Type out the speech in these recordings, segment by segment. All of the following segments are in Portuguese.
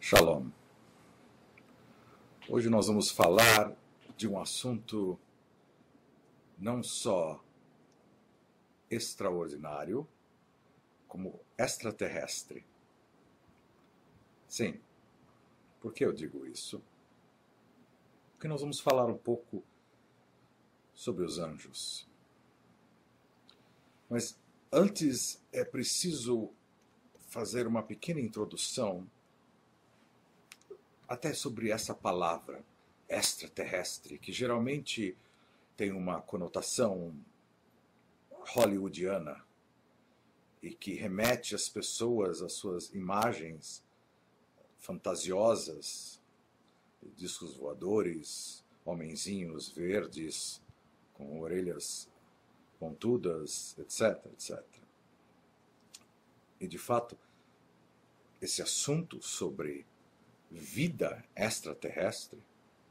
Shalom. Hoje nós vamos falar de um assunto não só extraordinário, como extraterrestre. Sim, por que eu digo isso? Porque nós vamos falar um pouco sobre os anjos. Mas antes é preciso fazer uma pequena introdução até sobre essa palavra extraterrestre, que geralmente tem uma conotação hollywoodiana e que remete as pessoas às suas imagens fantasiosas, discos voadores, homenzinhos verdes com orelhas pontudas, etc, etc. E de fato, esse assunto sobre vida extraterrestre,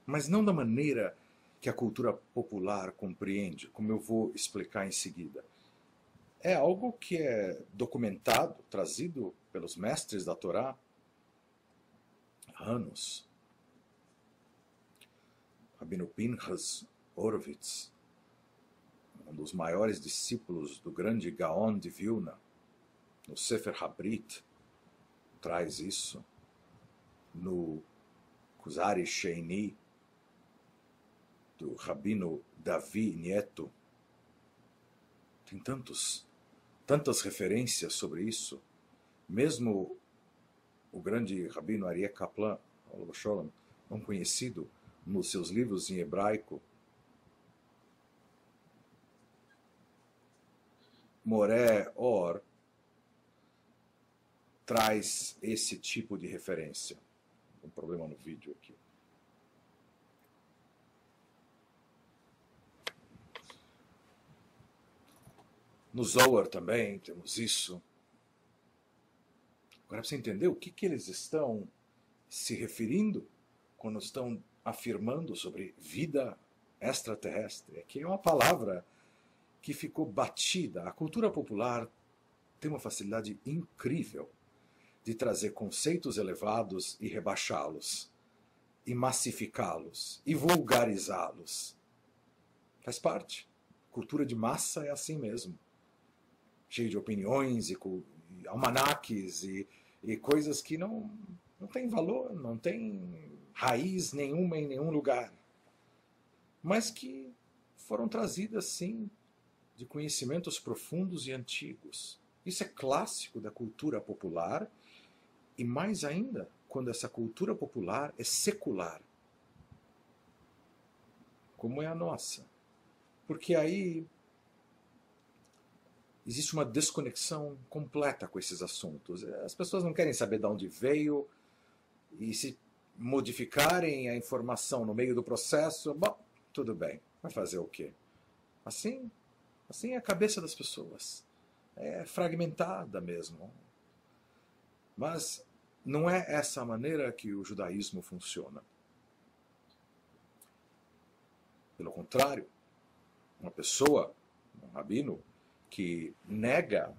mas não da maneira que a cultura popular compreende, como eu vou explicar em seguida. É algo que é documentado, trazido pelos mestres da Torá há anos. Rabino Pinchas Horowitz, um dos maiores discípulos do grande Gaon de Vilna, no Sefer HaBrit, traz isso. No Kuzari Sheini, do Rabino Davi Nieto. Tem tantas referências sobre isso. Mesmo o grande Rabino Aryeh Kaplan, não conhecido nos seus livros em hebraico, Moré Or, traz esse tipo de referência. Um problema no vídeo aqui. No Zohar também temos isso. Agora, para você entender o que eles estão se referindo quando estão afirmando sobre vida extraterrestre, é que é uma palavra que ficou batida. A cultura popular tem uma facilidade incrível de trazer conceitos elevados e rebaixá-los, e massificá-los, e vulgarizá-los. Faz parte. Cultura de massa é assim mesmo. Cheio de opiniões e almanaques e coisas que não têm valor, não têm raiz nenhuma em nenhum lugar. Mas que foram trazidas, sim, de conhecimentos profundos e antigos. Isso é clássico da cultura popular. E mais ainda, quando essa cultura popular é secular, como é a nossa. Porque aí existe uma desconexão completa com esses assuntos. As pessoas não querem saber de onde veio, e se modificarem a informação no meio do processo, bom, tudo bem, vai fazer o quê? Assim é a cabeça das pessoas. É fragmentada mesmo. Mas não é essa a maneira que o judaísmo funciona. Pelo contrário, uma pessoa, um rabino, que nega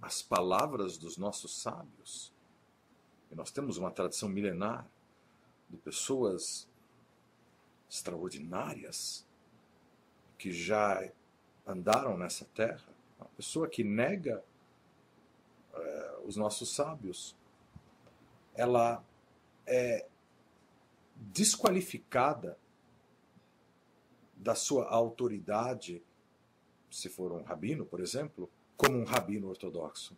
as palavras dos nossos sábios, e nós temos uma tradição milenar de pessoas extraordinárias que já andaram nessa terra, uma pessoa que nega os nossos sábios, ela é desqualificada da sua autoridade, se for um rabino, por exemplo, como um rabino ortodoxo.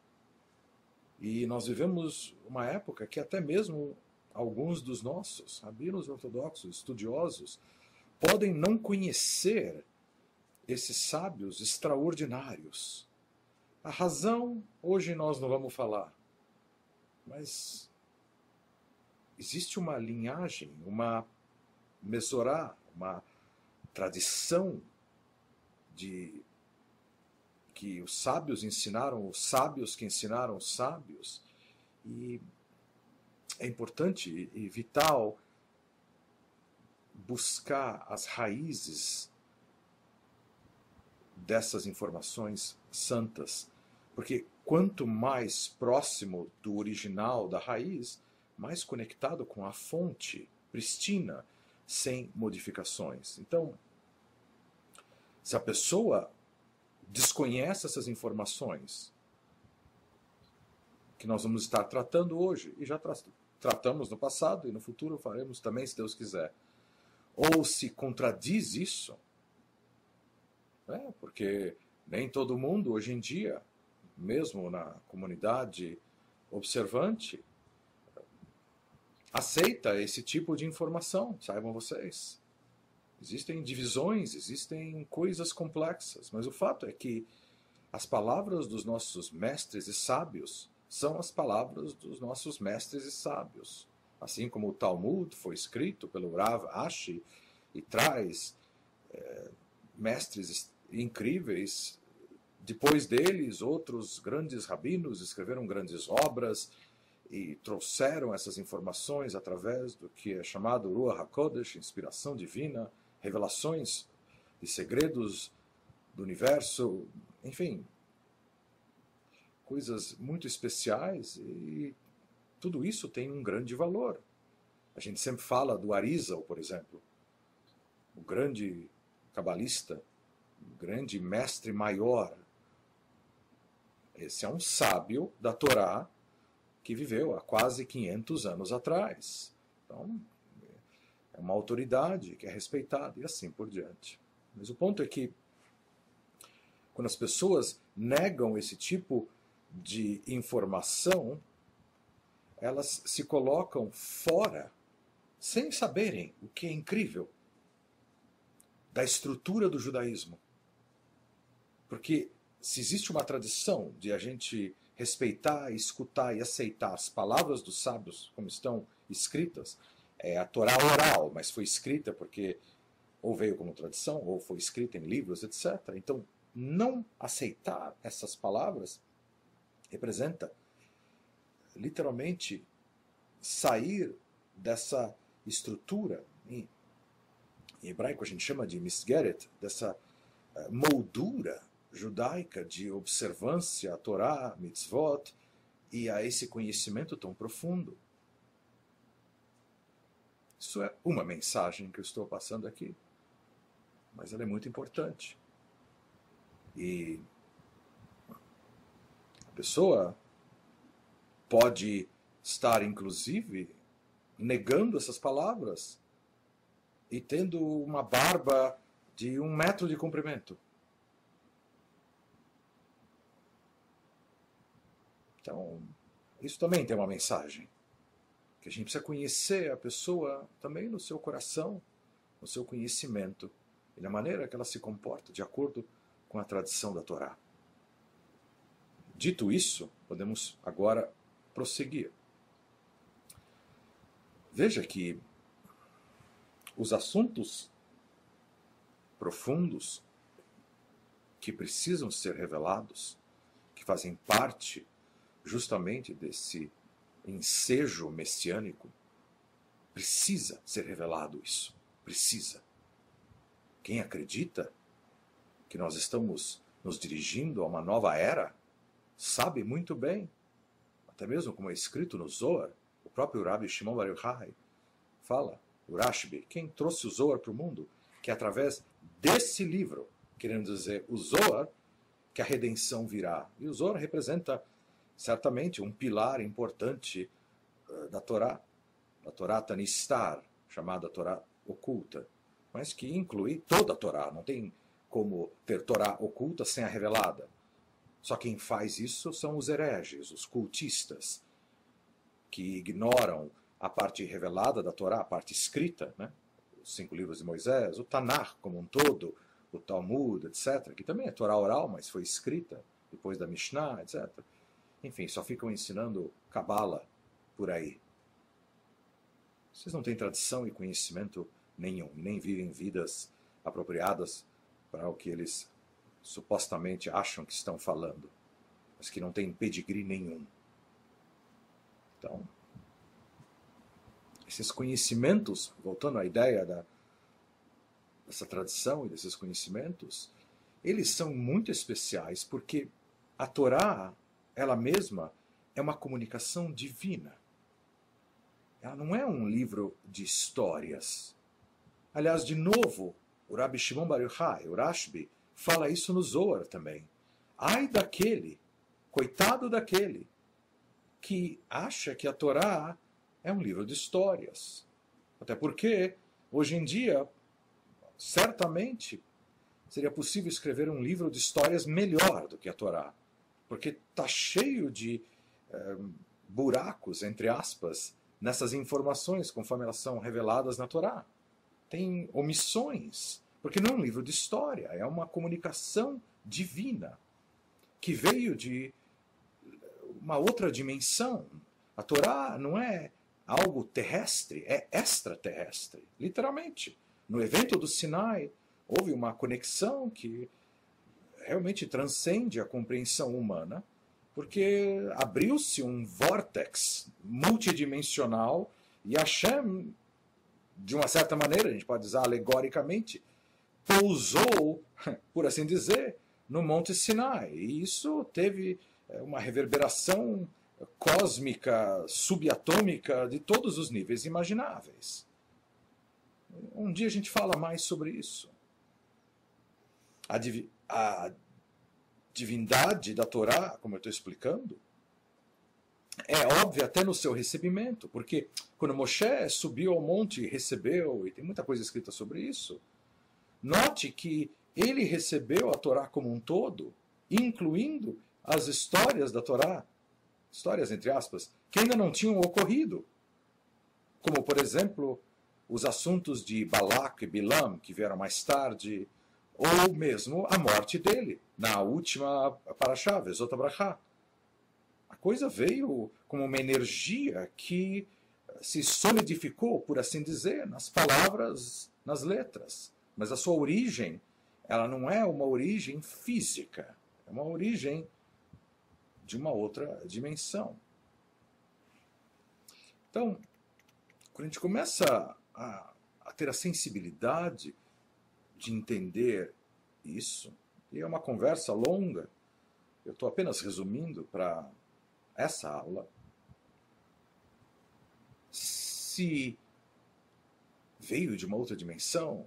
E nós vivemos uma época que até mesmo alguns dos nossos rabinos ortodoxos, estudiosos, podem não conhecer esses sábios extraordinários. A razão, hoje nós não vamos falar, mas existe uma linhagem, uma mesorá, uma tradição de que os sábios ensinaram os sábios que ensinaram os sábios, e é importante e vital buscar as raízes dessas informações santas, porque quanto mais próximo do original, da raiz, mais conectado com a fonte pristina, sem modificações. Então, se a pessoa desconhece essas informações que nós vamos estar tratando hoje, e já tratamos no passado e no futuro faremos também, se Deus quiser, ou se contradiz isso, porque nem todo mundo hoje em dia, mesmo na comunidade observante, aceita esse tipo de informação, saibam vocês. Existem divisões, existem coisas complexas, mas o fato é que as palavras dos nossos mestres e sábios são as palavras dos nossos mestres e sábios. Assim como o Talmud foi escrito pelo Rav Ashi e traz mestres incríveis. Depois deles, outros grandes rabinos escreveram grandes obras e trouxeram essas informações através do que é chamado Ruach HaKodesh, inspiração divina, revelações de segredos do universo, enfim, coisas muito especiais, e tudo isso tem um grande valor. A gente sempre fala do Arizal, por exemplo, o grande cabalista, o grande mestre maior. Esse é um sábio da Torá que viveu há quase 500 anos atrás. Então, é uma autoridade que é respeitada e assim por diante. Mas o ponto é que, quando as pessoas negam esse tipo de informação, elas se colocam fora, sem saberem, o que é incrível, da estrutura do judaísmo. Porque se existe uma tradição de a gente respeitar, escutar e aceitar as palavras dos sábios como estão escritas, é a Torá oral, mas foi escrita porque ou veio como tradição, ou foi escrita em livros, etc. Então, não aceitar essas palavras representa, literalmente, sair dessa estrutura, em hebraico a gente chama de misgeret, dessa moldura judaica de observância à Torá, mitzvot, e a esse conhecimento tão profundo. Isso é uma mensagem que eu estou passando aqui, mas ela é muito importante. E a pessoa pode estar, inclusive, negando essas palavras e tendo uma barba de 1 metro de comprimento. Então, isso também tem uma mensagem. Que a gente precisa conhecer a pessoa também no seu coração, no seu conhecimento e na maneira que ela se comporta de acordo com a tradição da Torá. Dito isso, podemos agora prosseguir. Veja que os assuntos profundos que precisam ser revelados, que fazem parte justamente desse ensejo messiânico, precisa ser revelado isso. Precisa. Quem acredita que nós estamos nos dirigindo a uma nova era, sabe muito bem, até mesmo como é escrito no Zohar, o próprio Rabbi Shimon Bar Yochai fala, o Rashbi, quem trouxe o Zohar para o mundo, que através desse livro, querendo dizer o Zohar, que a redenção virá. E o Zohar representa certamente um pilar importante da Torá Tanistar, chamada Torá oculta, mas que inclui toda a Torá. Não tem como ter Torá oculta sem a revelada. Só quem faz isso são os hereges, os cultistas, que ignoram a parte revelada da Torá, a parte escrita, né? Os 5 livros de Moisés, o Tanakh como um todo, o Talmud, etc., que também é Torá oral, mas foi escrita depois da Mishnah, etc. Enfim, só ficam ensinando Cabala por aí. Vocês não têm tradição e conhecimento nenhum, nem vivem vidas apropriadas para o que eles supostamente acham que estão falando, mas que não têm pedigree nenhum. Então, esses conhecimentos, voltando à ideia dessa tradição e desses conhecimentos, eles são muito especiais porque a Torá, ela mesma, é uma comunicação divina. ela não é um livro de histórias. Aliás, de novo, o Rabbi Shimon Bar Yochai, o Rashbi, fala isso no Zohar também. Ai daquele, coitado daquele, que acha que a Torá é um livro de histórias. Até porque, hoje em dia, certamente, seria possível escrever um livro de histórias melhor do que a Torá. Porque está cheio de buracos, entre aspas, nessas informações, conforme elas são reveladas na Torá. Tem omissões, porque não é um livro de história, é uma comunicação divina, que veio de uma outra dimensão. A Torá não é algo terrestre, é extraterrestre, literalmente. No evento do Sinai, houve uma conexão que realmente transcende a compreensão humana, porque abriu-se um vórtex multidimensional e Hashem, de uma certa maneira, a gente pode dizer alegoricamente, pousou, por assim dizer, no Monte Sinai. E isso teve uma reverberação cósmica, subatômica, de todos os níveis imagináveis. Um dia a gente fala mais sobre isso. A divindade da Torá, como eu estou explicando, é óbvia até no seu recebimento, porque quando Moshe subiu ao monte e recebeu, e tem muita coisa escrita sobre isso, note que ele recebeu a Torá como um todo, incluindo as histórias da Torá, histórias entre aspas, que ainda não tinham ocorrido, como por exemplo os assuntos de Balac e Bilam, que vieram mais tarde, ou mesmo a morte dele, na última Parashá, Vezot HaBrachá. A coisa veio como uma energia que se solidificou, por assim dizer, nas palavras, nas letras. Mas a sua origem, ela não é uma origem física, é uma origem de uma outra dimensão. Então, quando a gente começa a ter a sensibilidade de entender isso, e é uma conversa longa, eu estou apenas resumindo para essa aula, se veio de uma outra dimensão,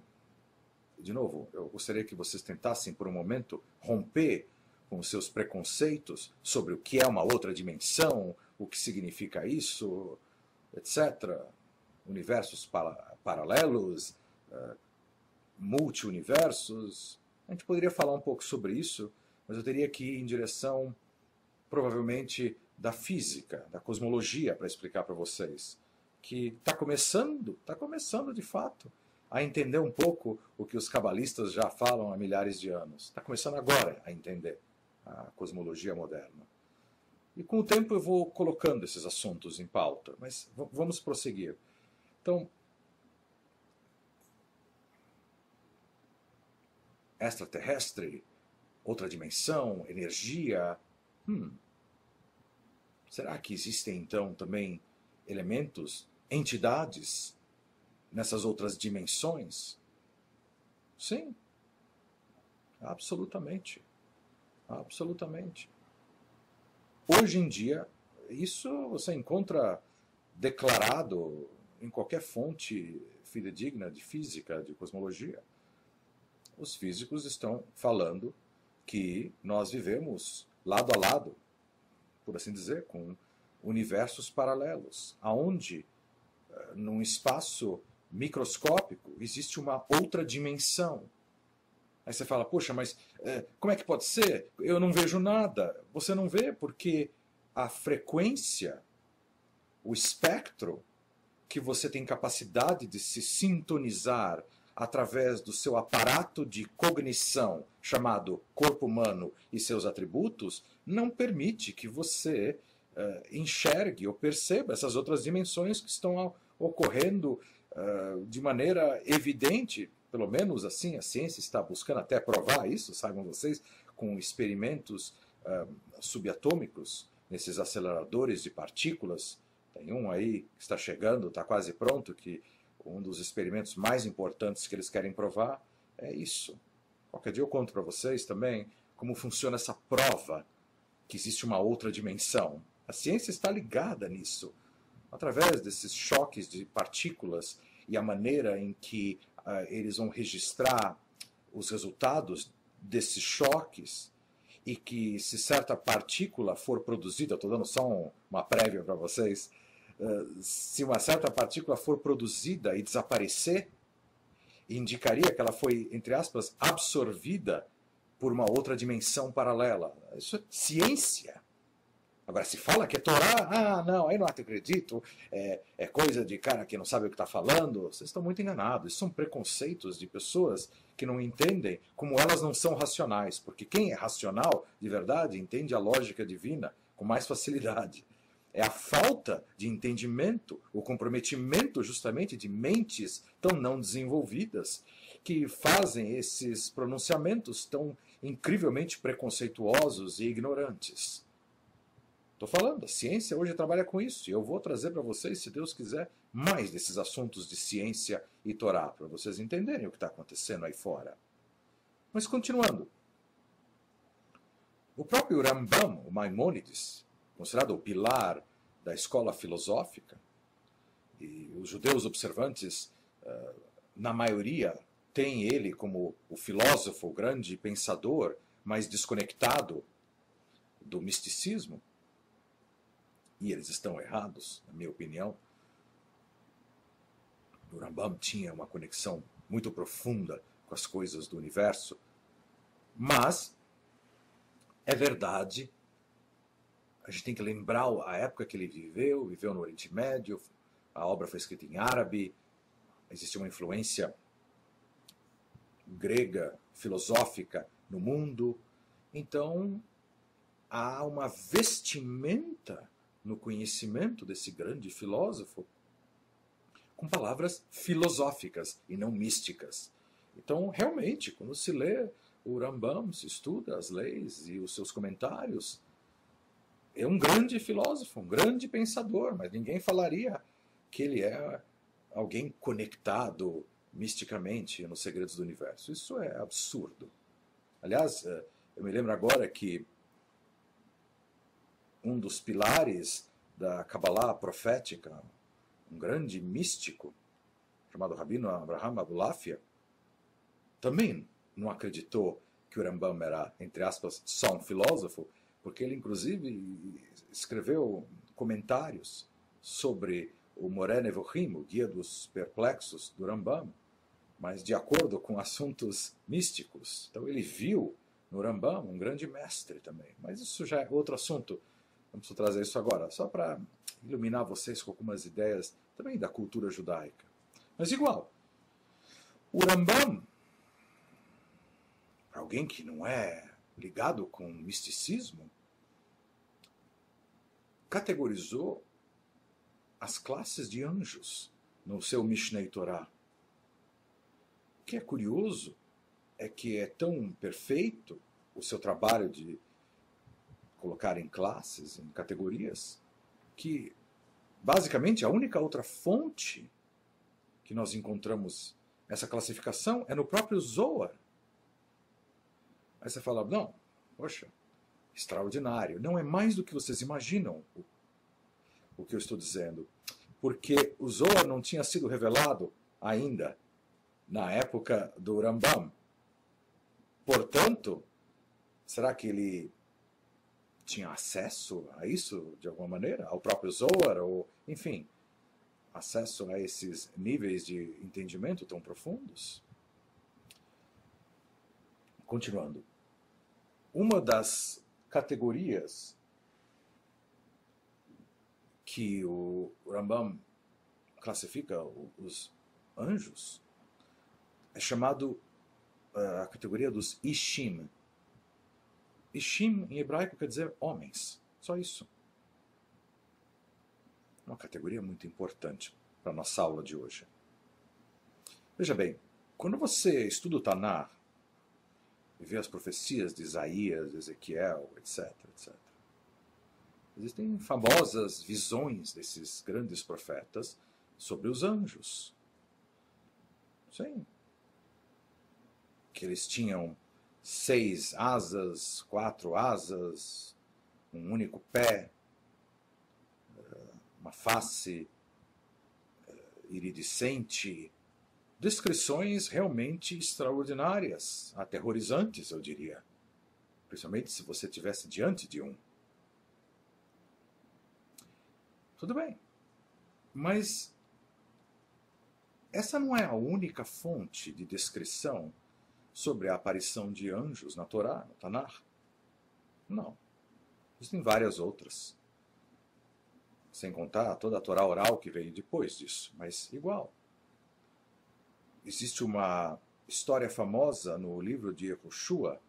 de novo, eu gostaria que vocês tentassem por um momento romper com os seus preconceitos sobre o que é uma outra dimensão, o que significa isso, etc. Universos paralelos, multi-universos. A gente poderia falar um pouco sobre isso, mas eu teria que ir em direção, provavelmente, da física, da cosmologia, para explicar para vocês, que está começando de fato, a entender um pouco o que os cabalistas já falam há milhares de anos. Está começando agora a entender a cosmologia moderna. E com o tempo eu vou colocando esses assuntos em pauta, mas vamos prosseguir. Então, extraterrestre, outra dimensão, energia. Será que existem então também elementos, entidades nessas outras dimensões? Sim, absolutamente. Absolutamente. Hoje em dia, isso você encontra declarado em qualquer fonte fidedigna de física, de cosmologia. Os físicos estão falando que nós vivemos lado a lado, por assim dizer, com universos paralelos, aonde, num espaço microscópico, existe uma outra dimensão. Aí você fala, poxa, mas como é que pode ser? Eu não vejo nada. Você não vê porque a frequência, o espectro que você tem capacidade de se sintonizar através do seu aparato de cognição, chamado corpo humano e seus atributos, não permite que você enxergue ou perceba essas outras dimensões que estão ocorrendo de maneira evidente. Pelo menos assim, a ciência está buscando até provar isso, saibam vocês, com experimentos subatômicos, nesses aceleradores de partículas. Tem um aí que está chegando, está quase pronto, que um dos experimentos mais importantes que eles querem provar é isso. Qualquer dia eu conto para vocês também como funciona essa prova que existe uma outra dimensão. A ciência está ligada nisso. através desses choques de partículas e a maneira em que eles vão registrar os resultados desses choques, e que se certa partícula for produzida, estou dando só uma prévia para vocês, se uma certa partícula for produzida e desaparecer, indicaria que ela foi, entre aspas, absorvida por uma outra dimensão paralela. Isso é ciência. Agora, se fala que é Torá, não, aí não acredito, é coisa de cara que não sabe o que está falando. Vocês estão muito enganados. Isso são preconceitos de pessoas que não entendem como elas não são racionais. Porque quem é racional, de verdade, entende a lógica divina com mais facilidade. É a falta de entendimento, o comprometimento justamente de mentes tão não desenvolvidas que fazem esses pronunciamentos tão incrivelmente preconceituosos e ignorantes. Estou falando, a ciência hoje trabalha com isso, e eu vou trazer para vocês, se Deus quiser, mais desses assuntos de ciência e Torá, para vocês entenderem o que está acontecendo aí fora. Mas continuando. O próprio Rambam, o Maimônides, considerado o pilar da escola filosófica, e os judeus observantes, na maioria, têm ele como o filósofo, o grande pensador, mais desconectado do misticismo, e eles estão errados, na minha opinião. O Rambam tinha uma conexão muito profunda com as coisas do universo, mas é verdade, a gente tem que lembrar a época que ele viveu no Oriente Médio, a obra foi escrita em árabe, existe uma influência grega, filosófica no mundo, então há uma vestimenta no conhecimento desse grande filósofo com palavras filosóficas e não místicas. Então, realmente, quando se lê o Rambam, se estuda as leis e os seus comentários, é um grande filósofo, um grande pensador, mas ninguém falaria que ele é alguém conectado misticamente nos segredos do universo. Isso é absurdo. Aliás, eu me lembro agora que um dos pilares da Kabbalah profética, um grande místico, chamado Rabino Abraham Abulafia, também não acreditou que o Rambam era, entre aspas, só um filósofo, porque ele, inclusive, escreveu comentários sobre o Moreh Nevuchim, o Guia dos Perplexos do Rambam, mas de acordo com assuntos místicos. Então ele viu no Rambam um grande mestre também. Mas isso já é outro assunto. Não preciso trazer isso agora, só para iluminar vocês com algumas ideias também da cultura judaica. Mas igual, o Rambam, alguém que não é ligado com misticismo, categorizou as classes de anjos no seu Mishnei Torah. O que é curioso é que é tão perfeito o seu trabalho de colocar em classes, em categorias, que basicamente a única outra fonte que nós encontramos essa classificação é no próprio Zohar. Aí você fala, não, poxa, extraordinário. Não é mais do que vocês imaginam o que eu estou dizendo. Porque o Zohar não tinha sido revelado ainda na época do Rambam. Portanto, será que ele tinha acesso a isso de alguma maneira? Ao próprio Zohar? Ou, enfim, acesso a esses níveis de entendimento tão profundos? Continuando. Uma das categorias que o Rambam classifica os anjos é chamado a categoria dos Ishim. Ishim em hebraico quer dizer homens, só isso. Uma categoria muito importante para a nossa aula de hoje. Veja bem, quando você estuda o Tanar e vê as profecias de Isaías, Ezequiel, etc., etc., existem famosas visões desses grandes profetas sobre os anjos. Sim. Que eles tinham 6 asas, 4 asas, um único pé, uma face iridescente, descrições realmente extraordinárias, aterrorizantes, eu diria. Principalmente se você estivesse diante de um. Tudo bem, mas essa não é a única fonte de descrição sobre a aparição de anjos na Torá, no Tanar. Não. Existem várias outras. Sem contar toda a Torá oral que veio depois disso, mas igual. Existe uma história famosa no livro de Yehoshua,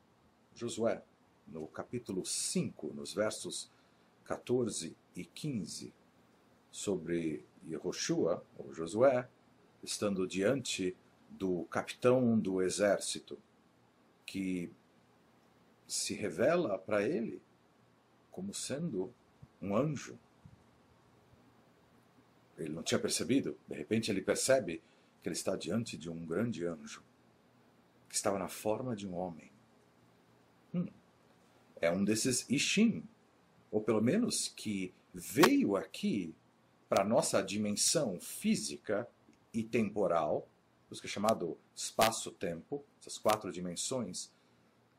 Josué, no capítulo 5, nos versos 14 e 15, sobre Yehoshua, ou Josué, estando diante do capitão do exército, que se revela para ele como sendo um anjo. Ele não tinha percebido, de repente ele percebe que ele está diante de um grande anjo, que estava na forma de um homem. É um desses Ishim, ou pelo menos que veio aqui para a nossa dimensão física e temporal, por isso que é chamado espaço-tempo, essas 4 dimensões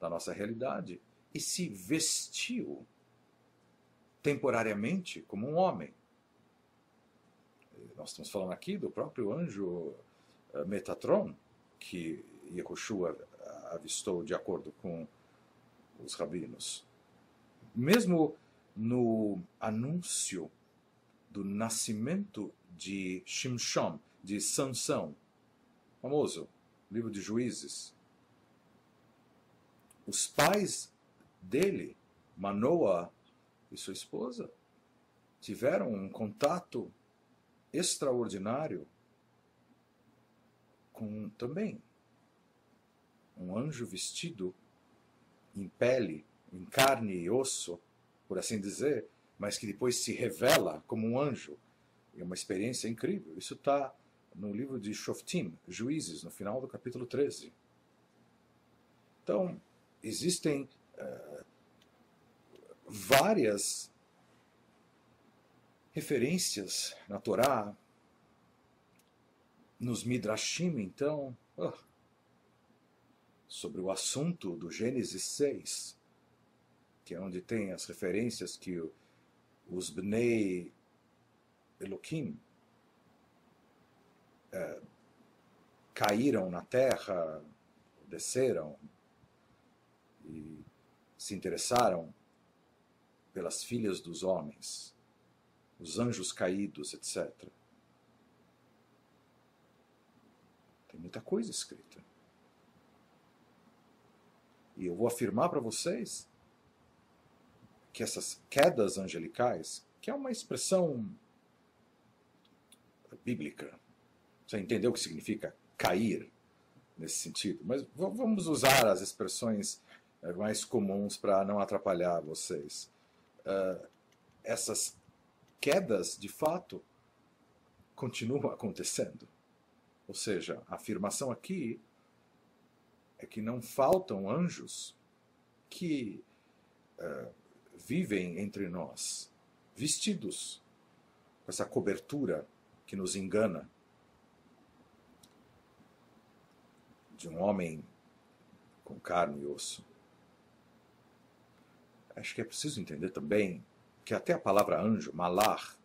da nossa realidade, e se vestiu temporariamente como um homem. Nós estamos falando aqui do próprio anjo Metatron, que Yehoshua avistou de acordo com os rabinos. Mesmo no anúncio do nascimento de Shimshon, de Sansão, famoso livro de Juízes, os pais dele, Manoa e sua esposa, tiveram um contato extraordinário com também um anjo vestido em pele, em carne e osso, por assim dizer, mas que depois se revela como um anjo. É uma experiência incrível. Isso está no livro de Shoftim, Juízes, no final do capítulo 13. Então, existem várias referências na Torá, nos Midrashim, então, sobre o assunto do Gênesis 6, que é onde tem as referências que os Bnei Elohim caíram na terra, desceram e se interessaram pelas filhas dos homens, os anjos caídos, etc. Tem muita coisa escrita. E eu vou afirmar para vocês que essas quedas angelicais, que é uma expressão bíblica, você entendeu o que significa cair nesse sentido, mas vamos usar as expressões mais comuns para não atrapalhar vocês. Essas quedas, de fato, continuam acontecendo. Ou seja, a afirmação aqui é que não faltam anjos que vivem entre nós, vestidos com essa cobertura que nos engana, de um homem com carne e osso. Acho que é preciso entender também que até a palavra anjo, malar,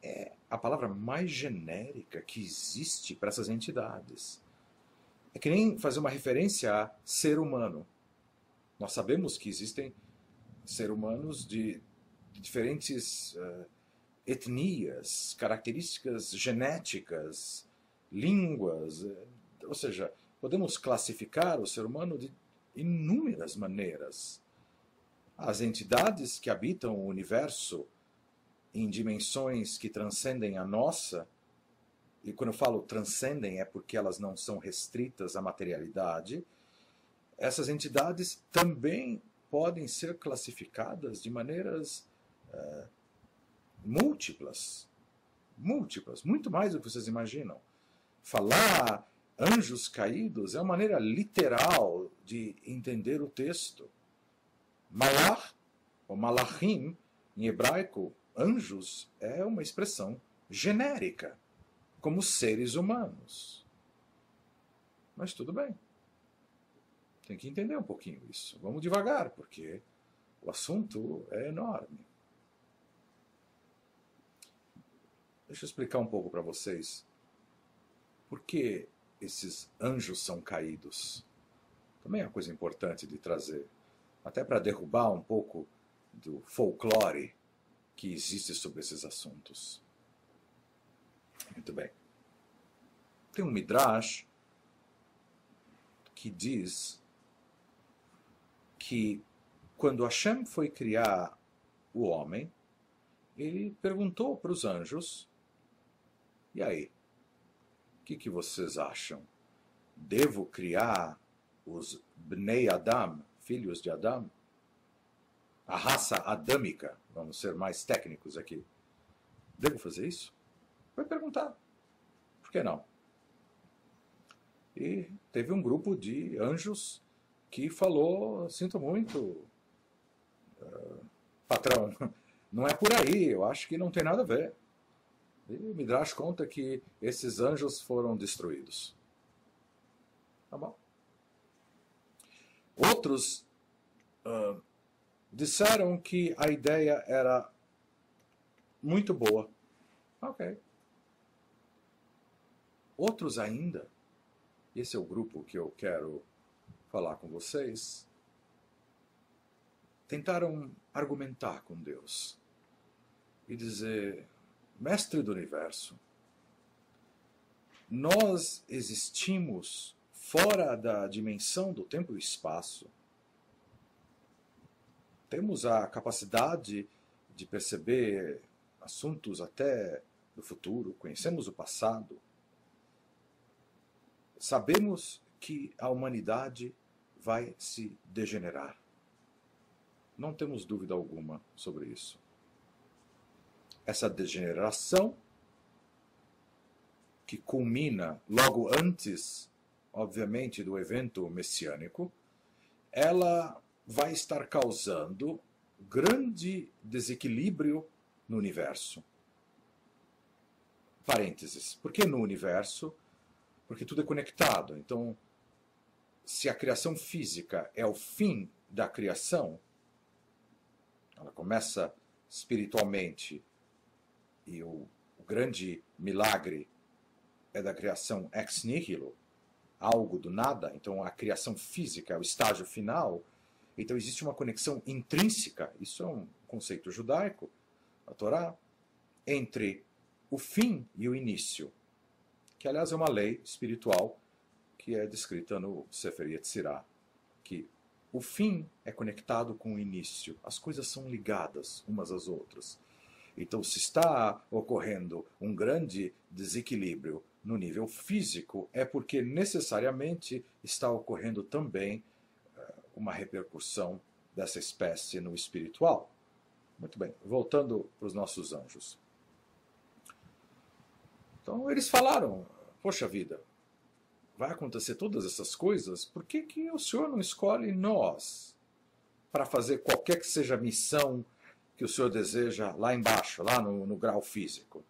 é a palavra mais genérica que existe para essas entidades. É que nem fazer uma referência a ser humano. Nós sabemos que existem seres humanos de diferentes etnias, características genéticas, línguas, ou seja, podemos classificar o ser humano de inúmeras maneiras. As entidades que habitam o universo em dimensões que transcendem a nossa, e quando eu falo transcendem é porque elas não são restritas à materialidade, essas entidades também podem ser classificadas de maneiras múltiplas, muito mais do que vocês imaginam. Falar anjos caídos é uma maneira literal de entender o texto. Malach, ou malachim, em hebraico, anjos é uma expressão genérica, como seres humanos. Mas tudo bem. Tem que entender um pouquinho isso. Vamos devagar, porque o assunto é enorme. Deixa eu explicar um pouco para vocês por que esses anjos são caídos. Também é uma coisa importante de trazer, até para derrubar um pouco do folclore que existe sobre esses assuntos. Muito bem. Tem um Midrash que diz que quando Hashem foi criar o homem, ele perguntou para os anjos: e aí, o que vocês acham? Devo criar os Bnei Adam, filhos de Adão? A raça adâmica, vamos ser mais técnicos aqui. Devo fazer isso? Foi perguntar. Por que não? E teve um grupo de anjos que falou: sinto muito, patrão, não é por aí, eu acho que não tem nada a ver. E o Midrash conta que esses anjos foram destruídos. Tá bom? Outros disseram que a ideia era muito boa. Ok. Outros ainda, esse é o grupo que eu quero falar com vocês, tentaram argumentar com Deus e dizer: Mestre do Universo, nós existimos fora da dimensão do tempo e espaço. Temos a capacidade de perceber assuntos até do futuro, conhecemos o passado. Sabemos que a humanidade vai se degenerar. Não temos dúvida alguma sobre isso. Essa degeneração, que culmina logo antes, obviamente, do evento messiânico, ela vai estar causando grande desequilíbrio no universo. Parênteses. Por que no universo? Porque tudo é conectado. Então, se a criação física é o fim da criação, ela começa espiritualmente, e o grande milagre é da criação ex nihilo, algo do nada. Então a criação física é o estágio final. Então existe uma conexão intrínseca, isso é um conceito judaico, a Torá, entre o fim e o início, que aliás é uma lei espiritual que é descrita no Sefer Yetzirah, que o fim é conectado com o início, as coisas são ligadas umas às outras. Então, se está ocorrendo um grande desequilíbrio no nível físico, é porque necessariamente está ocorrendo também uma repercussão dessa espécie no espiritual. Muito bem, voltando para os nossos anjos. Então, eles falaram: poxa vida, vai acontecer todas essas coisas, por que o Senhor não escolhe nós para fazer qualquer que seja a missão que o Senhor deseja lá embaixo, lá no grau físico?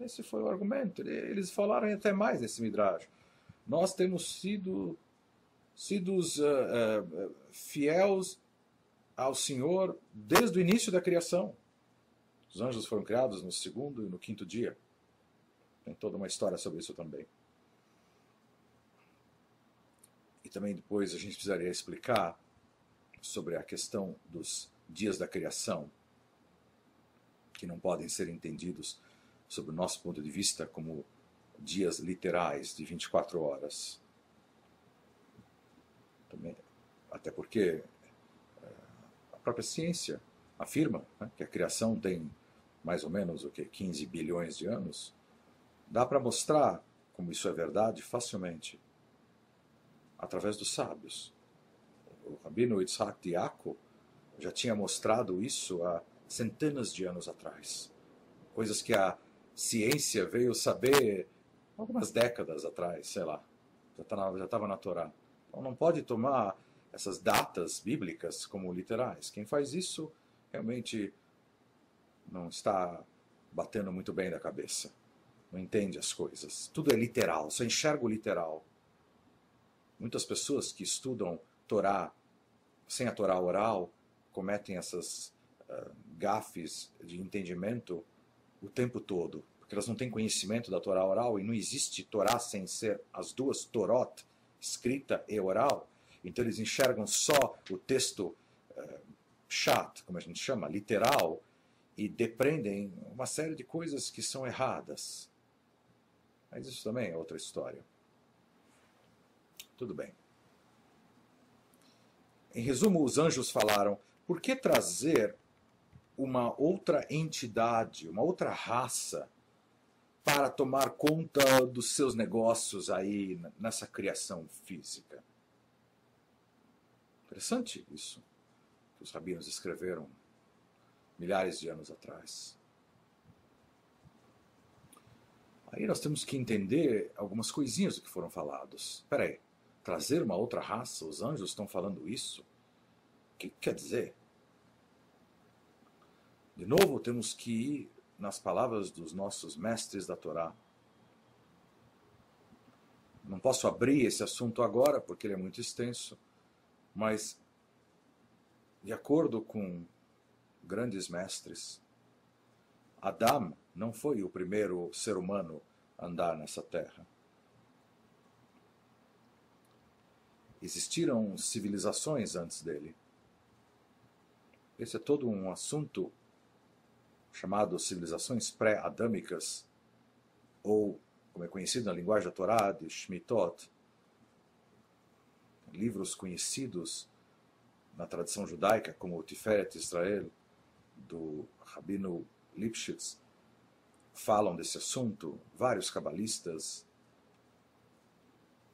Esse foi o argumento. Eles falaram até mais nesse Midrash. Nós temos sido fiéis ao Senhor desde o início da criação. Os anjos foram criados no segundo e no quinto dia. Tem toda uma história sobre isso também. E também depois a gente precisaria explicar sobre a questão dos dias da criação, que não podem ser entendidos, sob o nosso ponto de vista, como dias literais de 24 horas. Também, até porque a própria ciência afirma, né, que a criação tem mais ou menos 15 bilhões de anos. Dá para mostrar como isso é verdade facilmente através dos sábios. O Rabino Yitzhak de Yaakov já tinha mostrado isso há centenas de anos atrás. Coisas que a ciência veio saber algumas décadas atrás, sei lá. Já estava na Torá. Então não pode tomar essas datas bíblicas como literais. Quem faz isso realmente não está batendo muito bem da cabeça, não entende as coisas. Tudo é literal, só enxerga o literal. Muitas pessoas que estudam Torá sem a Torá oral cometem essas gafes de entendimento o tempo todo, porque elas não têm conhecimento da Torá oral e não existe Torá sem ser as duas Torot, escrita e oral. Então eles enxergam só o texto pshat, como a gente chama, literal, e depreendem uma série de coisas que são erradas. Mas isso também é outra história. Tudo bem. Em resumo, os anjos falaram: por que trazer uma outra entidade, uma outra raça, para tomar conta dos seus negócios aí nessa criação física? Interessante isso que os rabinos escreveram milhares de anos atrás. Aí nós temos que entender algumas coisinhas do que foram falados. Espera aí, trazer uma outra raça, os anjos estão falando isso? O que quer dizer? De novo, temos que ir nas palavras dos nossos mestres da Torá. Não posso abrir esse assunto agora, porque ele é muito extenso, mas, de acordo com grandes mestres, Adão não foi o primeiro ser humano a andar nessa terra. Existiram civilizações antes dele. Esse é todo um assunto chamado civilizações pré-adâmicas, ou, como é conhecido na linguagem da Torá, de Shmitot, livros conhecidos na tradição judaica, como o Tiferet Israel, do Rabino Lipschitz, falam desse assunto. Vários cabalistas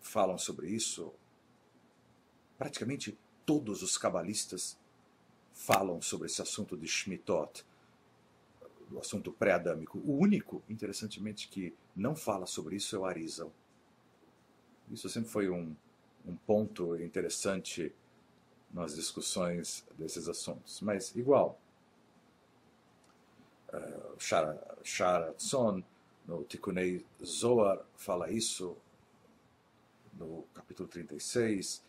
falam sobre isso. Praticamente todos os cabalistas falam sobre esse assunto de Shmitot, do assunto pré-adâmico. O único, interessantemente, que não fala sobre isso é o Arizal. Isso sempre foi um ponto interessante nas discussões desses assuntos. Mas, igual, Sharatzon, no Tikunei Zohar, fala isso, no capítulo 36.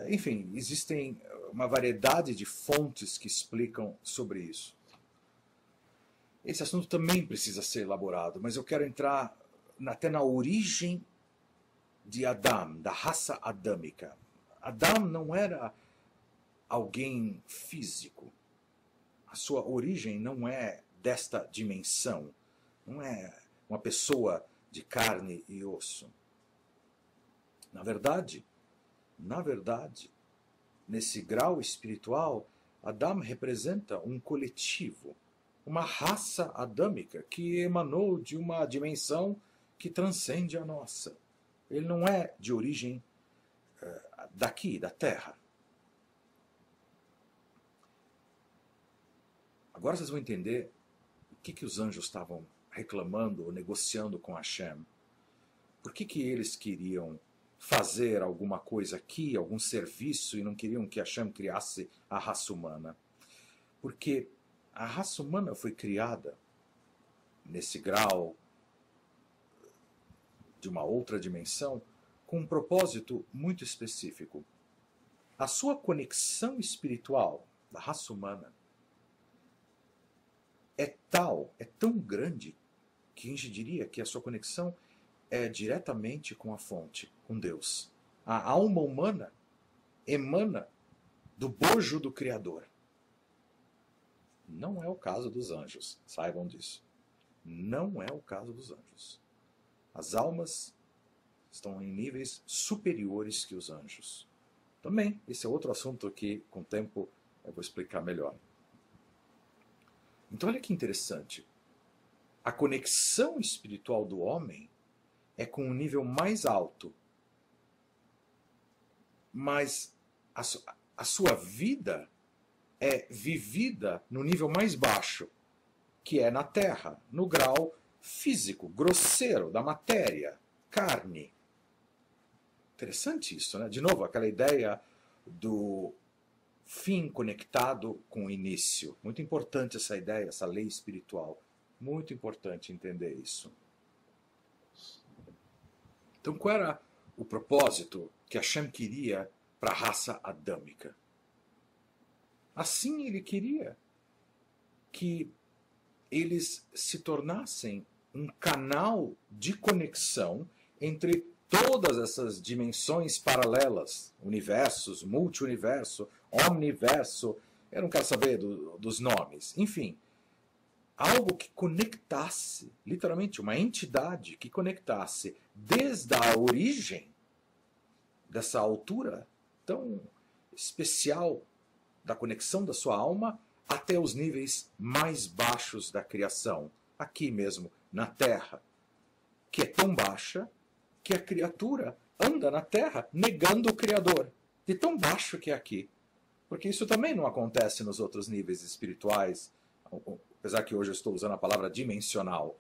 Enfim, existem uma variedade de fontes que explicam sobre isso. Esse assunto também precisa ser elaborado, mas eu quero entrar até na origem de Adão, da raça adâmica. Adão não era alguém físico. A sua origem não é desta dimensão. Não é uma pessoa de carne e osso. Na verdade, nesse grau espiritual, Adão representa um coletivo, uma raça adâmica que emanou de uma dimensão que transcende a nossa. Ele não é de origem daqui, da Terra. Agora vocês vão entender o que os anjos estavam reclamando ou negociando com Hashem. Por que eles queriam fazer alguma coisa aqui, algum serviço, e não queriam que Hashem criasse a raça humana? Porque a raça humana foi criada nesse grau de uma outra dimensão com um propósito muito específico. A sua conexão espiritual da raça humana é tão grande, que a gente diria que a sua conexão é diretamente com a fonte, com Deus. A alma humana emana do bojo do Criador. Não é o caso dos anjos, saibam disso. Não é o caso dos anjos. As almas estão em níveis superiores que os anjos. Também, esse é outro assunto que, com o tempo, eu vou explicar melhor. Então, olha que interessante. A conexão espiritual do homem é com um nível mais alto, mas a sua vida é vivida no nível mais baixo, que é na Terra, no grau físico, grosseiro, da matéria, carne. Interessante isso, né? De novo, aquela ideia do fim conectado com o início. Muito importante essa ideia, essa lei espiritual. Muito importante entender isso. Então, qual era o propósito que Hashem queria para a raça adâmica? Assim ele queria que eles se tornassem um canal de conexão entre todas essas dimensões paralelas, universos, multi-universo, omniverso, eu não quero saber dos nomes, enfim, algo que conectasse, literalmente uma entidade que conectasse desde a origem dessa altura tão especial da conexão da sua alma até os níveis mais baixos da criação, aqui mesmo, na Terra, que é tão baixa que a criatura anda na Terra negando o Criador, de tão baixo que é aqui. Porque isso também não acontece nos outros níveis espirituais, apesar que hoje eu estou usando a palavra dimensional,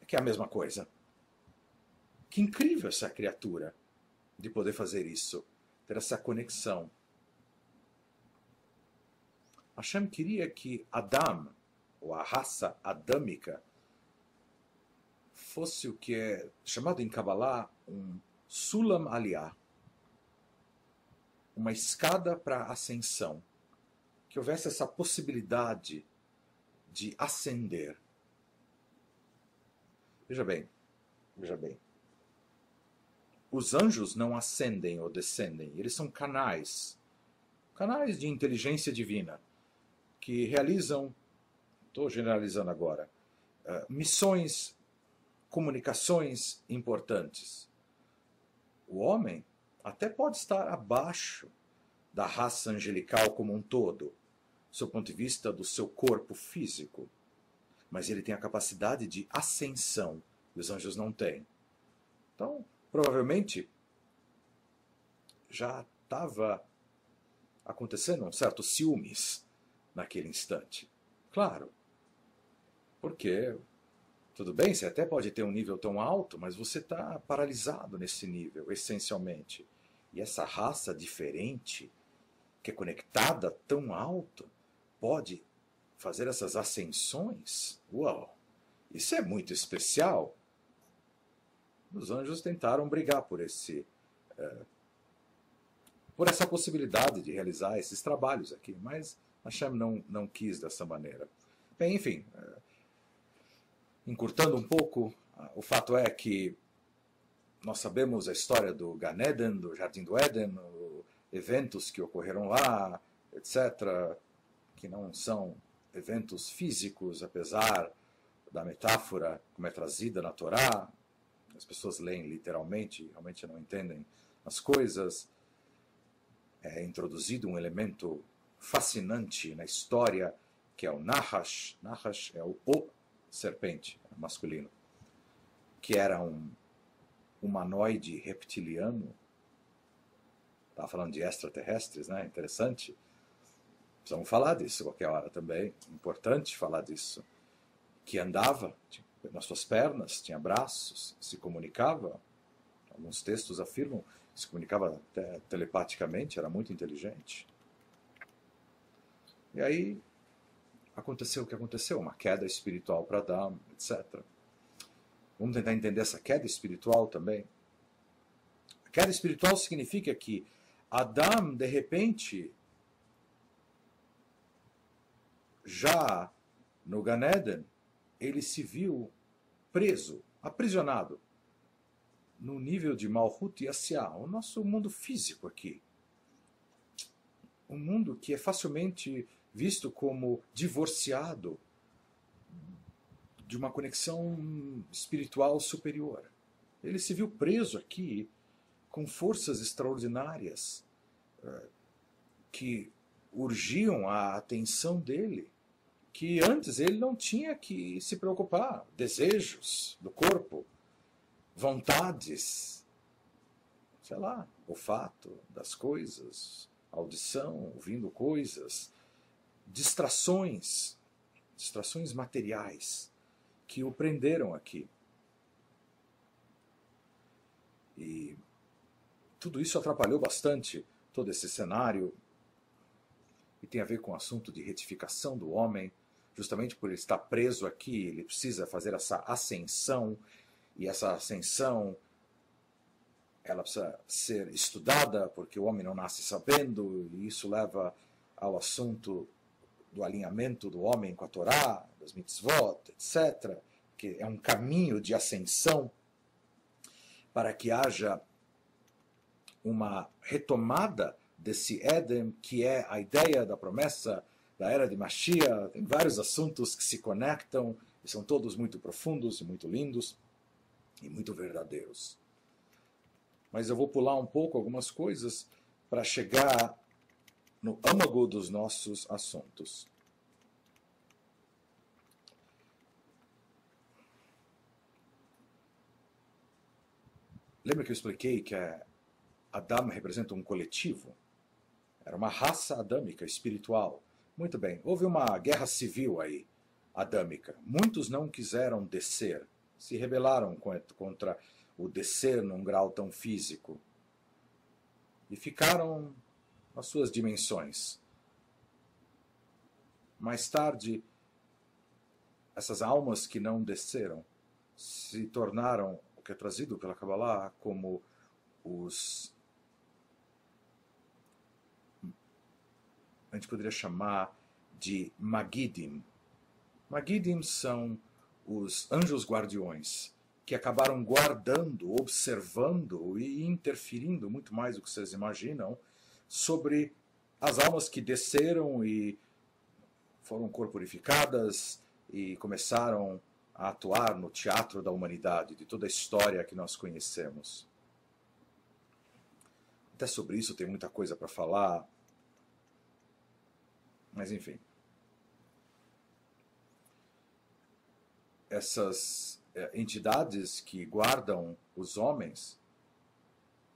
que é a mesma coisa. Que incrível essa criatura de poder fazer isso, ter essa conexão. Hashem queria que Adam, ou a raça adâmica, fosse o que é chamado em Kabbalah um Sulam Aliyah, uma escada para ascensão, que houvesse essa possibilidade de ascender. Veja bem, veja bem. Os anjos não ascendem ou descendem, eles são canais de inteligência divina, que realizam, estou generalizando agora, missões, comunicações importantes. O homem até pode estar abaixo da raça angelical como um todo, do seu ponto de vista do seu corpo físico, mas ele tem a capacidade de ascensão, e os anjos não têm. Então, provavelmente, já estava acontecendo um certo ciúmes naquele instante. Claro, porque, tudo bem, você até pode ter um nível tão alto, mas você está paralisado nesse nível, essencialmente. E essa raça diferente, que é conectada tão alto, pode fazer essas ascensões? Uau! Isso é muito especial. Os anjos tentaram brigar por essa possibilidade de realizar esses trabalhos aqui, mas Hashem não quis dessa maneira. Bem, enfim, encurtando um pouco, o fato é que nós sabemos a história do Gan Eden, do Jardim do Éden, eventos que ocorreram lá, etc., que não são eventos físicos, apesar da metáfora como é trazida na Torá. As pessoas leem literalmente, realmente não entendem as coisas. É introduzido um elemento fascinante na história, que é o Nahash. Nahash é o serpente, masculino, que era um humanoide reptiliano. Estava falando de extraterrestres, né? Interessante. Precisamos falar disso qualquer hora também. Importante falar disso. Que andava nas suas pernas, tinha braços, se comunicava. Alguns textos afirmam que se comunicava até telepaticamente, era muito inteligente. E aí aconteceu o que aconteceu, uma queda espiritual para Adam, etc. Vamos tentar entender essa queda espiritual também. A queda espiritual significa que Adam, de repente, já no Gan Eden, ele se viu preso, aprisionado, no nível de Malhut e Asiá, o nosso mundo físico aqui. Um mundo que é facilmente visto como divorciado de uma conexão espiritual superior. Ele se viu preso aqui com forças extraordinárias que urgiam a atenção dele, que antes ele não tinha que se preocupar. Desejos do corpo, vontades, sei lá, olfato das coisas, audição, ouvindo coisas, distrações materiais que o prenderam aqui. E tudo isso atrapalhou bastante todo esse cenário e tem a ver com o assunto de retificação do homem. Justamente por ele estar preso aqui, ele precisa fazer essa ascensão, e essa ascensão ela precisa ser estudada, porque o homem não nasce sabendo, e isso leva ao assunto do alinhamento do homem com a Torá, das mitzvot, etc., que é um caminho de ascensão para que haja uma retomada desse Éden, que é a ideia da promessa da era de Mashiach. Tem vários assuntos que se conectam, e são todos muito profundos e muito lindos e muito verdadeiros. Mas eu vou pular um pouco algumas coisas para chegar no âmago dos nossos assuntos. Lembra que eu expliquei que Adam representa um coletivo? Era uma raça adâmica, espiritual. Muito bem, houve uma guerra civil aí, adâmica. Muitos não quiseram descer, se rebelaram contra o descer num grau tão físico. E ficaram nas suas dimensões. Mais tarde, essas almas que não desceram se tornaram, o que é trazido pela Kabbalah, como a gente poderia chamar de Magidim. Magidim são os anjos guardiões, que acabaram guardando, observando e interferindo muito mais do que vocês imaginam sobre as almas que desceram e foram corporificadas e começaram a atuar no teatro da humanidade, de toda a história que nós conhecemos. Até sobre isso tem muita coisa para falar, mas enfim. Essas entidades que guardam os homens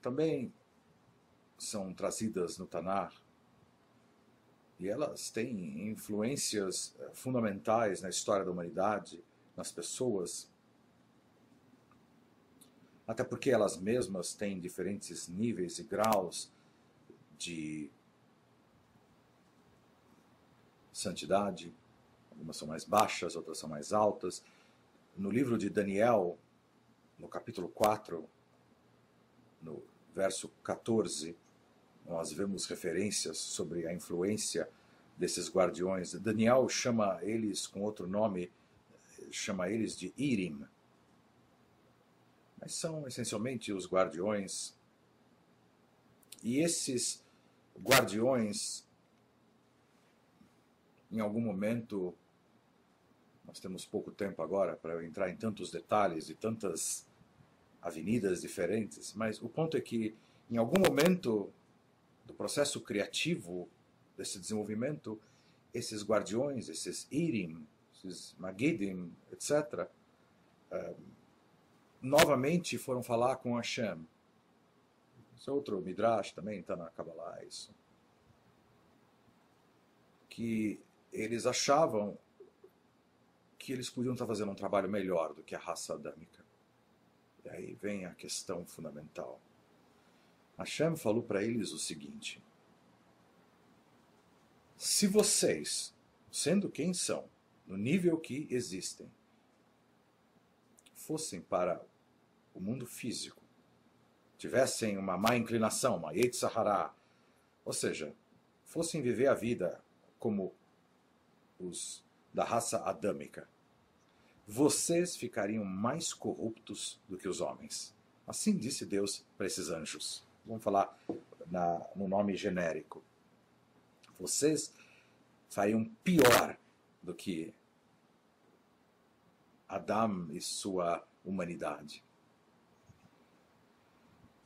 também são trazidas no Tanar, e elas têm influências fundamentais na história da humanidade, nas pessoas, até porque elas mesmas têm diferentes níveis e graus de santidade. Algumas são mais baixas, outras são mais altas. No livro de Daniel, no capítulo 4, no verso 14, nós vemos referências sobre a influência desses guardiões. Daniel chama eles com outro nome, chama eles de Irim. Mas são essencialmente os guardiões. E esses guardiões, em algum momento, nós temos pouco tempo agora para eu entrar em tantos detalhes e tantas avenidas diferentes, mas o ponto é que, em algum momento do processo criativo desse desenvolvimento, esses guardiões, esses Irim, esses Magidim, etc., novamente foram falar com Hashem. Esse é outro Midrash, também está na Kabbalah, isso. Que eles achavam que eles podiam estar fazendo um trabalho melhor do que a raça adâmica. E aí vem a questão fundamental. Hashem falou para eles o seguinte: se vocês, sendo quem são, no nível que existem, fossem para o mundo físico, tivessem uma má inclinação, uma Yetzer Hara, ou seja, fossem viver a vida como os da raça adâmica, vocês ficariam mais corruptos do que os homens. Assim disse Deus para esses anjos. Vamos falar no nome genérico. Vocês fariam pior do que Adão e sua humanidade.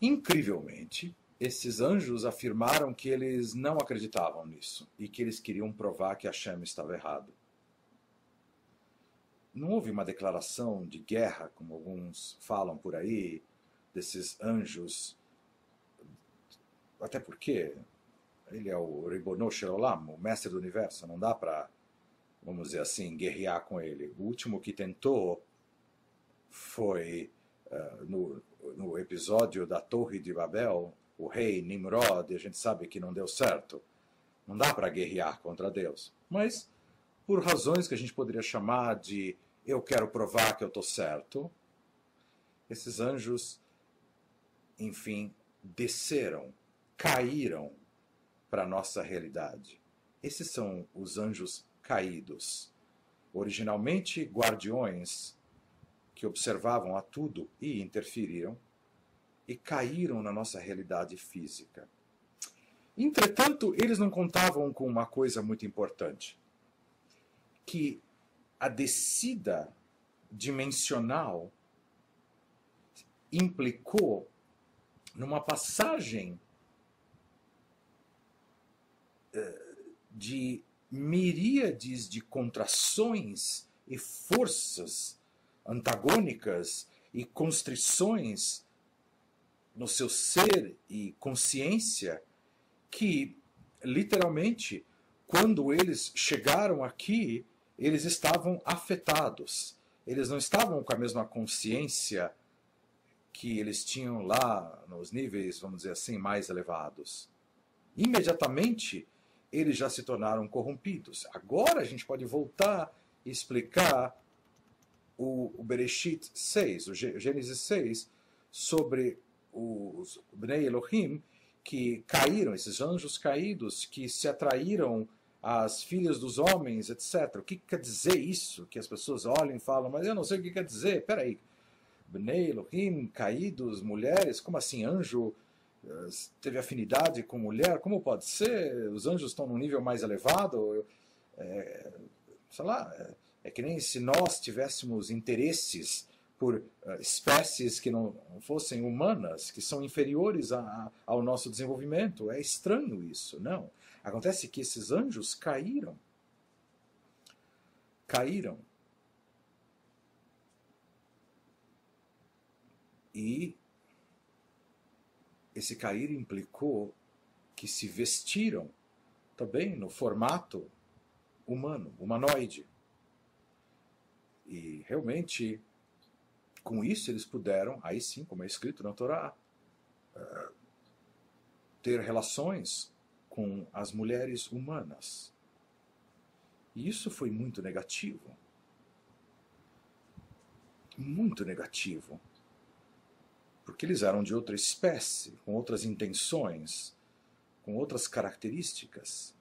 Incrivelmente, esses anjos afirmaram que eles não acreditavam nisso e que eles queriam provar que Hashem estava errado. Não houve uma declaração de guerra, como alguns falam por aí, desses anjos, até porque ele é o Ribono Shel Olam, o mestre do universo, não dá para, vamos dizer assim, guerrear com ele. O último que tentou foi no episódio da Torre de Babel, o rei Nimrod, e a gente sabe que não deu certo. Não dá para guerrear contra Deus. Mas, por razões que a gente poderia chamar de eu quero provar que eu estou certo, esses anjos, enfim, desceram, caíram para a nossa realidade. Esses são os anjos caídos. Originalmente guardiões que observavam a tudo e interferiram, e caíram na nossa realidade física. Entretanto, eles não contavam com uma coisa muito importante, que a descida dimensional implicou numa passagem de miríades de contrações e forças antagônicas e constrições no seu ser e consciência que, literalmente, quando eles chegaram aqui, eles estavam afetados. Eles não estavam com a mesma consciência que eles tinham lá nos níveis, vamos dizer assim, mais elevados. Imediatamente, eles já se tornaram corrompidos. Agora a gente pode voltar e explicar o Bereshit 6, o Gênesis 6, sobre os Bnei Elohim, que caíram, esses anjos caídos, que se atraíram às filhas dos homens, etc. O que quer dizer isso? Que as pessoas olham e falam, mas eu não sei o que quer dizer. Peraí, Bnei Elohim, caídos, mulheres, como assim anjo teve afinidade com mulher? Como pode ser? Os anjos estão num nível mais elevado? Sei lá, é que nem se nós tivéssemos interesses por espécies que não fossem humanas, que são inferiores ao nosso desenvolvimento. É estranho isso, não. Acontece que esses anjos caíram. Caíram. E esse cair implicou que se vestiram também no formato humano, humanoide. E realmente, com isso eles puderam, aí sim, como é escrito na Torá, ter relações com as mulheres humanas. E isso foi muito negativo. Muito negativo. Porque eles eram de outra espécie, com outras intenções, com outras características.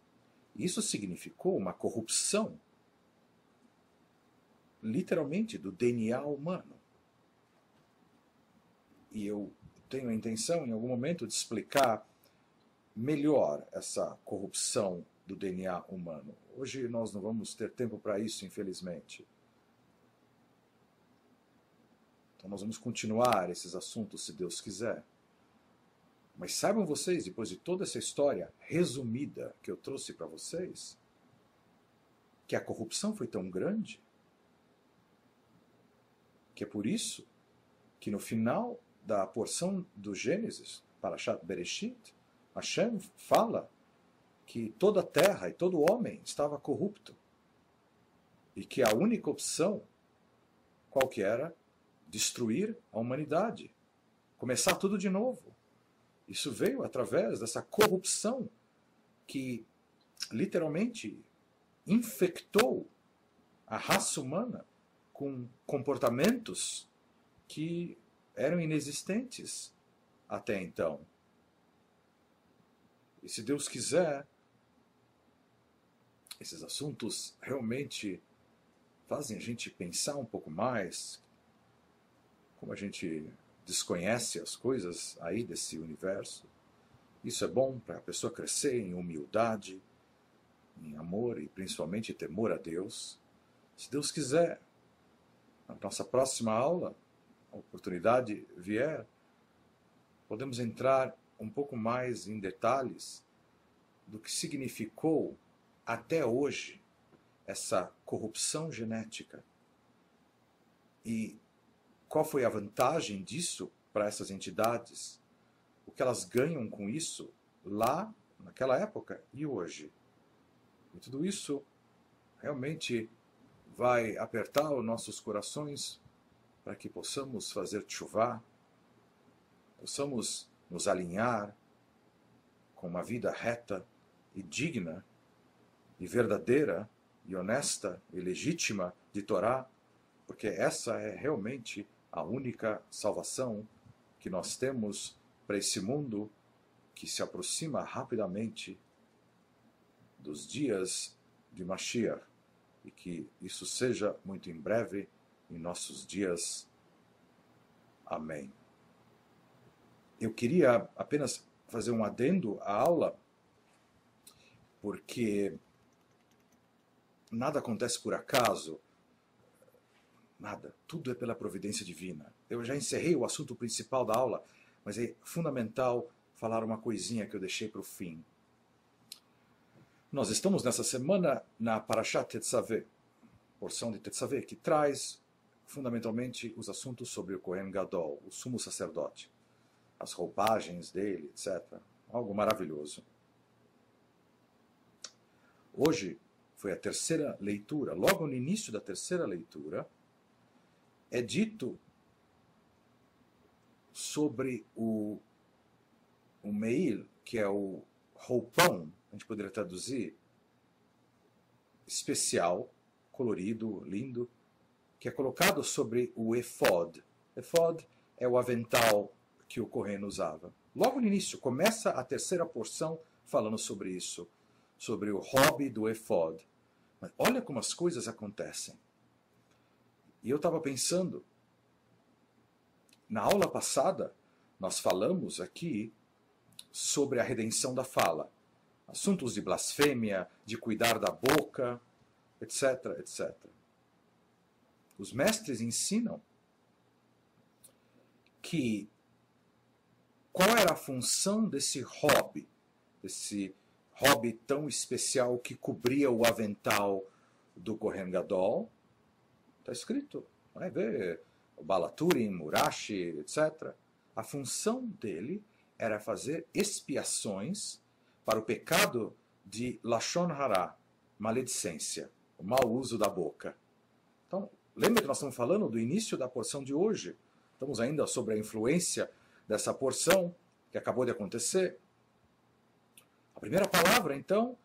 Isso significou uma corrupção, literalmente, do DNA humano. E eu tenho a intenção, em algum momento, de explicar melhor essa corrupção do DNA humano. Hoje nós não vamos ter tempo para isso, infelizmente. Então nós vamos continuar esses assuntos, se Deus quiser. Mas saibam vocês, depois de toda essa história resumida que eu trouxe para vocês, que a corrupção foi tão grande, que é por isso que no final da porção do Gênesis, Parashat Bereshit, Hashem fala que toda a terra e todo homem estava corrupto. E que a única opção, qual que era? Destruir a humanidade. Começar tudo de novo. Isso veio através dessa corrupção que literalmente infectou a raça humana com comportamentos que eram inexistentes até então. E se Deus quiser, esses assuntos realmente fazem a gente pensar um pouco mais, como a gente desconhece as coisas aí desse universo. Isso é bom para a pessoa crescer em humildade, em amor e principalmente temor a Deus. Se Deus quiser, na nossa próxima aula, a oportunidade vier, podemos entrar um pouco mais em detalhes do que significou até hoje essa corrupção genética e qual foi a vantagem disso para essas entidades, o que elas ganham com isso lá, naquela época e hoje. E tudo isso realmente vai apertar os nossos corações para que possamos fazer tchuvá, possamos nos alinhar com uma vida reta e digna, e verdadeira, e honesta, e legítima de Torá, porque essa é realmente a única salvação que nós temos para esse mundo que se aproxima rapidamente dos dias de Mashiach, e que isso seja muito em breve em nossos dias. Amém. Eu queria apenas fazer um adendo à aula, porque nada acontece por acaso, nada, tudo é pela providência divina. Eu já encerrei o assunto principal da aula, mas é fundamental falar uma coisinha que eu deixei para o fim. Nós estamos nessa semana na Parashat Tetzaveh, porção de Tetzaveh, que traz fundamentalmente os assuntos sobre o Kohen Gadol, o sumo sacerdote, as roupagens dele, etc. Algo maravilhoso. Hoje foi a terceira leitura. Logo no início da terceira leitura, é dito sobre o Meil, que é o roupão, a gente poderia traduzir, especial, colorido, lindo, que é colocado sobre o efod. Efod é o avental que o Kohen usava. Logo no início, começa a terceira porção falando sobre isso, sobre o hobby do efod. Mas olha como as coisas acontecem. E eu estava pensando, na aula passada, nós falamos aqui sobre a redenção da fala. Assuntos de blasfêmia, de cuidar da boca, etc, etc. Os mestres ensinam que qual era a função desse hobby tão especial que cobria o avental do Kohen Gadol. Está escrito, vai ver, o Balaturim, Murashi, etc. A função dele era fazer expiações para o pecado de Lashon Hara, maledicência, o mau uso da boca. Então, lembra que nós estamos falando do início da porção de hoje? Estamos ainda sobre a influência dessa porção que acabou de acontecer. A primeira palavra, então,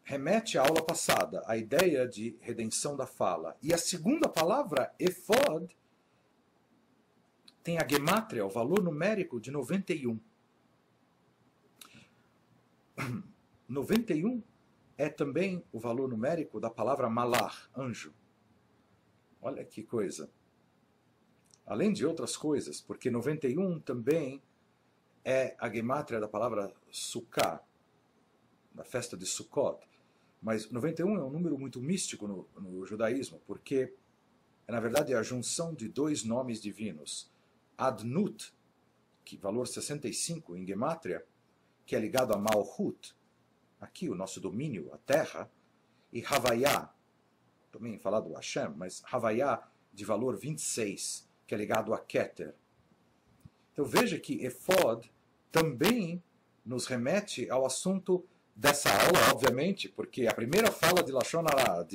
remete à aula passada, a ideia de redenção da fala. E a segunda palavra, efod, tem a gemátria, o valor numérico de 91. 91 é também o valor numérico da palavra malar, anjo. Olha que coisa. Além de outras coisas, porque 91 também é a gemátria da palavra Sukkah, da festa de Sukkot. Mas 91 é um número muito místico no judaísmo, porque é, na verdade, a junção de dois nomes divinos. Adnut, que valor 65 em gemátria, que é ligado a Malhut, aqui o nosso domínio, a terra, e Havaiá, também falar do Hashem, mas Havaiá de valor 26, que é ligado a Keter. Então veja que efod também nos remete ao assunto dessa aula, obviamente, porque a primeira fala de Lashon Hara,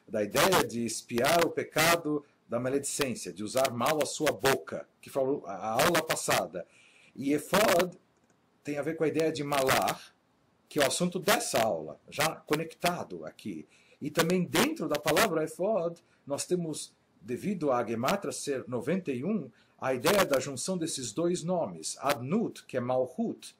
da ideia de espiar o pecado da maledicência, de usar mal a sua boca, que falou a aula passada. E efod tem a ver com a ideia de malar, que é o assunto dessa aula, já conectado aqui. E também dentro da palavra efod, nós temos, devido à gemátria ser 91, a ideia da junção desses dois nomes, Adnut, que é Malhut,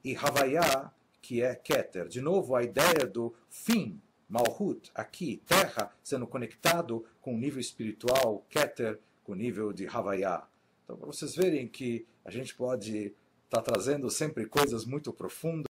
e Havaiá, que é Keter. De novo, a ideia do fim, Malhut, aqui, terra, sendo conectado com o nível espiritual, Keter, com o nível de Havaiá. Então, para vocês verem que a gente pode estar trazendo sempre coisas muito profundas,